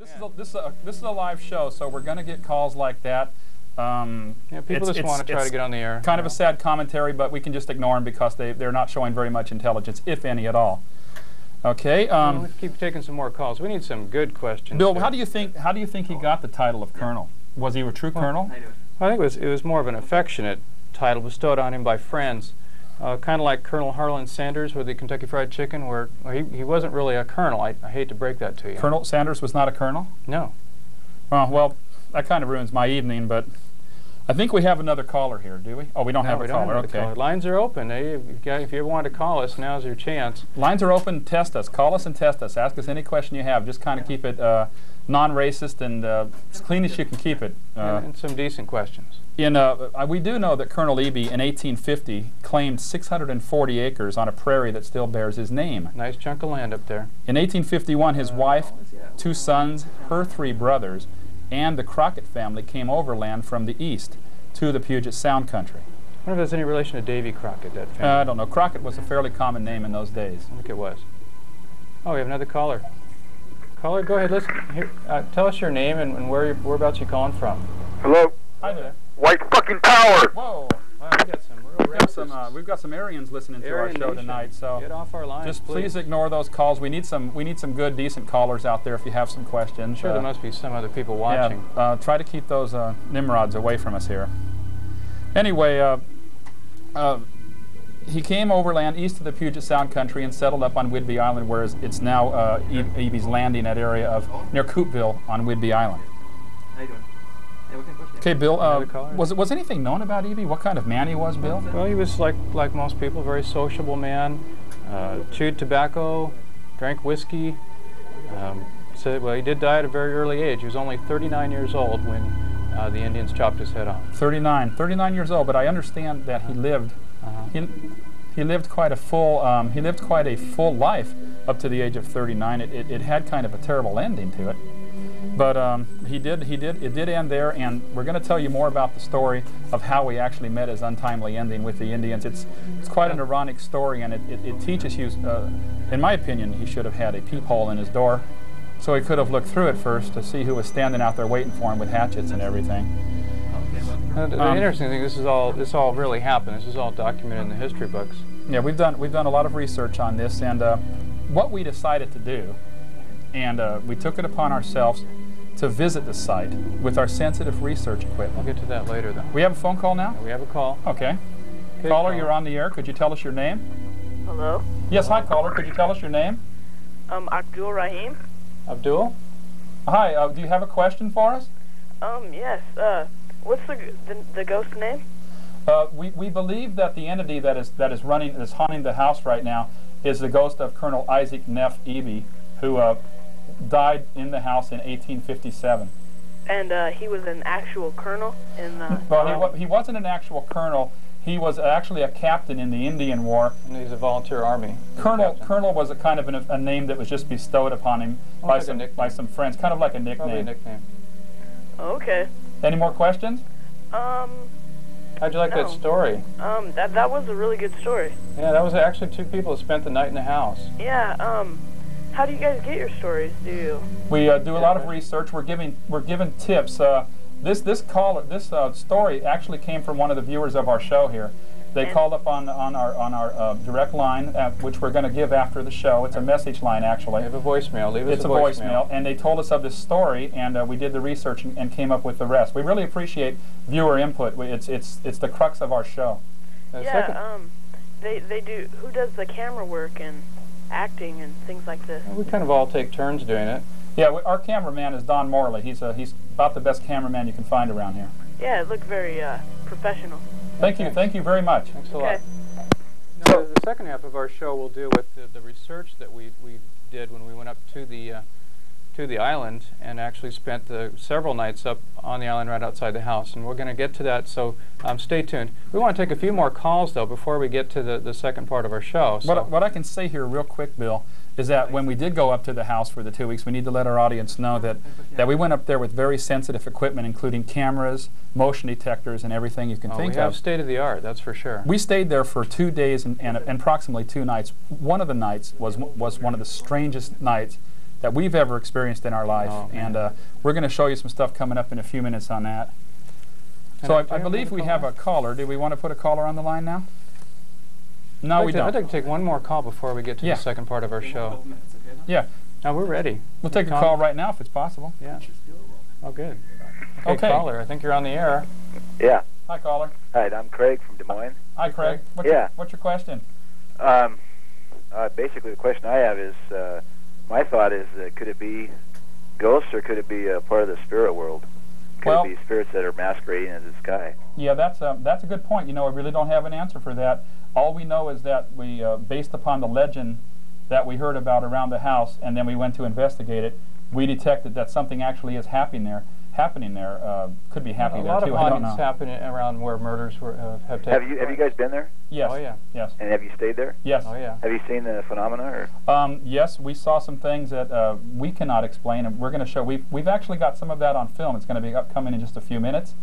This is a live show, so we're going to get calls like that. People just want to try to get on the air. Kind of a sad commentary, but we can just ignore them because they're not showing very much intelligence, if any at all. Okay. We'll keep taking some more calls. We need some good questions. Bill, how do you think he got the title of colonel? Was he a true colonel? I think it was more of an affectionate title bestowed on him by friends, kind of like Colonel Harlan Sanders with the Kentucky Fried Chicken, where he wasn't really a colonel. I hate to break that to you. Colonel Sanders was not a colonel? No. Well, that kind of ruins my evening, but I think we have another caller here, do we? Oh, we don't have a caller. Okay. Lines are open. If you ever want to call us, now's your chance. Lines are open. Test us. Call us and test us. Ask us any question you have. Just kind of keep it non-racist and as clean as you can keep it. And some decent questions. We do know that Colonel Ebey in 1850 claimed 640 acres on a prairie that still bears his name. Nice chunk of land up there. In 1851, his wife, 2 sons, her 3 brothers, and the Crockett family came overland from the east to the Puget Sound country. I wonder if there's any relation to Davy Crockett, that family. I don't know. Crockett was a fairly common name in those days. I think it was. Oh, we have another caller. Caller, go ahead. Tell us your name and whereabouts you're calling from. Hello. Hi there. White fucking power. Whoa. Wow, we got some real we've got some Aryans listening to our show tonight, so get off our lines, just please ignore those calls. We need some good, decent callers out there if you have some questions. I'm sure there must be some other people watching. Yeah, try to keep those nimrods away from us here. Anyway, he came overland east of the Puget Sound country and settled up on Whidbey Island, where it's now Ebey's landing, that area near Coopville on Whidbey Island. How you doing? Okay, Bill, was anything known about Ebey? What kind of man he was, Bill? Well, he was like most people, a very sociable man, chewed tobacco, drank whiskey. He did die at a very early age. He was only 39 years old when the Indians chopped his head off. 39 years old, but I understand that he lived he lived quite a full life up to the age of 39. It had kind of a terrible ending to it. But it did end there, and we're going to tell you more about the story of how we actually met his untimely ending with the Indians. It's quite an ironic story, and it teaches you, in my opinion, he should have had a peephole in his door, so he could have looked through it first to see who was standing out there waiting for him with hatchets and everything. The interesting thing, this all really happened. This is all documented in the history books. Yeah, we've done a lot of research on this, and what we decided to do, and we took it upon ourselves to visit the site with our sensitive research equipment. We'll get to that later, though. We have a phone call now? We have a call. Okay. Caller, you're on the air. Could you tell us your name? Hello? Yes, hi, caller. Could you tell us your name? Abdul Rahim. Abdul? Hi, do you have a question for us? Yes. What's the ghost name? We believe that the entity that is haunting the house right now is the ghost of Colonel Isaac Neff Ebey, who died in the house in 1857. And he was an actual colonel in the... Well, he wasn't an actual colonel. He was actually a captain in the Indian War. And he's a volunteer army. Colonel was a kind of a name that was just bestowed upon him by some friends, kind of like a nickname. Probably a nickname. Okay. Any more questions? How'd you like that story? That was a really good story. Yeah, that was actually 2 people that spent the night in the house. Yeah, how do you guys get your stories? We do a lot of research. We're given tips. This story actually came from one of the viewers of our show here. They called up on our direct line, which we're going to give after the show. It's a message line, actually. We have a voicemail. Leave us a voicemail. And they told us of this story, and we did the research and came up with the rest. We really appreciate viewer input. It's the crux of our show. Yeah. They do. Who does the camera work and acting and things like this? We kind of all take turns doing it. Yeah, our cameraman is Don Morley. He's about the best cameraman you can find around here. Yeah, it looked very professional. Thank you very much. Thanks a lot. Now, the second half of our show will deal with the research that we did when we went up to the island and actually spent several nights up on the island right outside the house, and we're going to get to that, so stay tuned. We want to take a few more calls, though, before we get to the second part of our show. So. What I can say here real quick, Bill, is that when we did go up to the house for the 2 weeks, we need to let our audience know that we went up there with very sensitive equipment, including cameras, motion detectors, and everything you can think of. We have state-of-the-art, that's for sure. We stayed there for 2 days and approximately 2 nights. One of the nights was one of the strangest nights that we've ever experienced in our life. Oh, and we're going to show you some stuff coming up in a few minutes on that. So I believe we have a caller. Do we want to put a caller on the line now? No, we don't. I'd like to take one more call before we get to the second part of our show. Yeah. No, we're ready. We'll take a call right now if it's possible. Yeah. Oh, good. Okay, caller, I think you're on the air. Yeah. Hi, caller. Hi, I'm Craig from Des Moines. Hi, Craig. What's your question? Basically, the question I have is, my thought is, could it be ghosts or could it be a part of the spirit world? Could it be spirits that are masquerading as the sky? Yeah, that's a good point. You know, we really don't have an answer for that. All we know is that we, based upon the legend that we heard about around the house, and then we went to investigate it, we detected that something actually is happening there. Could be happening there too. A lot of hauntings happening around where murders have taken place. Have you guys been there? Yes. Oh yeah. Yes. And have you stayed there? Yes. Oh yeah. Have you seen the phenomena? Or? Yes, we saw some things that we cannot explain, and we're going to show. We've actually got some of that on film. It's going to be upcoming in just a few minutes.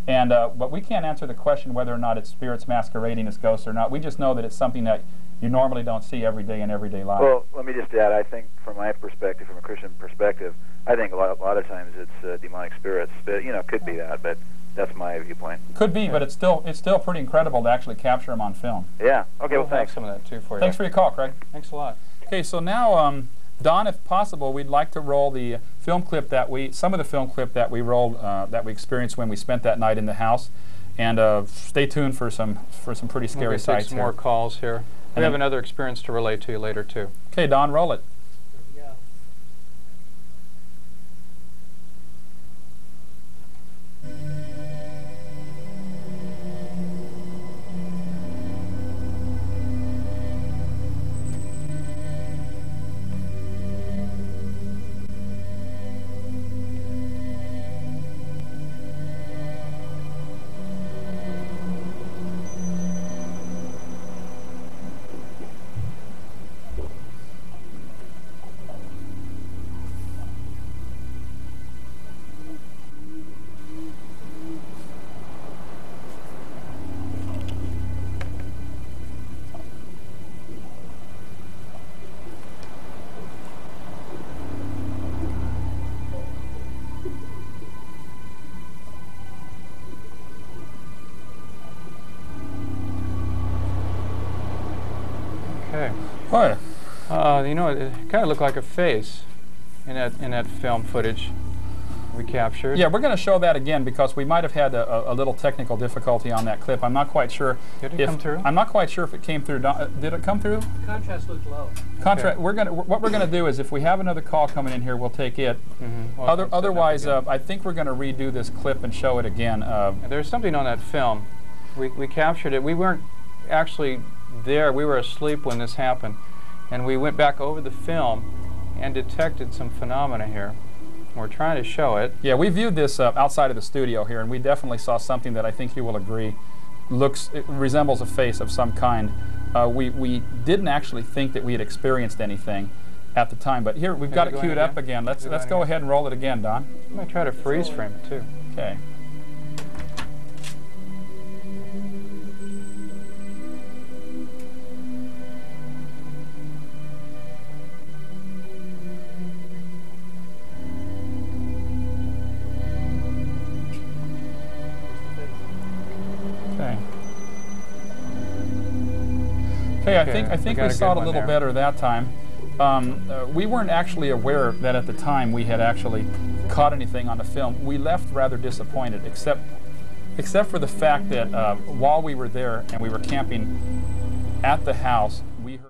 And but we can't answer the question whether or not it's spirits masquerading as ghosts or not. We just know that it's something that you normally don't see every day in everyday life. Well, let me just add, I think from my perspective, from a Christian perspective, I think a lot of times it's demonic spirits. But, you know, it could be that, but that's my viewpoint. Could be, but it's still pretty incredible to actually capture them on film. Yeah. Okay, well, thanks. Some of that too for you. Thanks for your call, Craig. Thanks a lot. Okay, so now, Don, if possible, we'd like to roll the film clip some of the film clip that we rolled, that we experienced when we spent that night in the house. And stay tuned for some pretty scary sights take some here. more calls here. We have another experience to relate to you later too. Okay, Don, roll it. Okay. Oh, you know, it kind of looked like a face in that film footage we captured. Yeah, we're going to show that again because we might have had a little technical difficulty on that clip. I'm not quite sure. Did it come through? I'm not quite sure if it came through. Did it come through? The contrast looked low. Okay. What we're going to do is if we have another call coming in here, we'll take it. Well, otherwise, I think we're going to redo this clip and show it again. There's something on that film. We captured it. We weren't actually there. We were asleep when this happened. And we went back over the film and detected some phenomena here. We're trying to show it. Yeah, we viewed this outside of the studio here, and we definitely saw something that I think you will agree it resembles a face of some kind. We didn't actually think that we had experienced anything at the time, but here we've got it queued up again. Let's go ahead and roll it again, Don. I'm going to try to freeze frame it too. Okay. Okay, I think we saw it a little better that time. We weren't actually aware that at the time we had actually caught anything on the film. We left rather disappointed, except for the fact that while we were there and we were camping at the house, we heard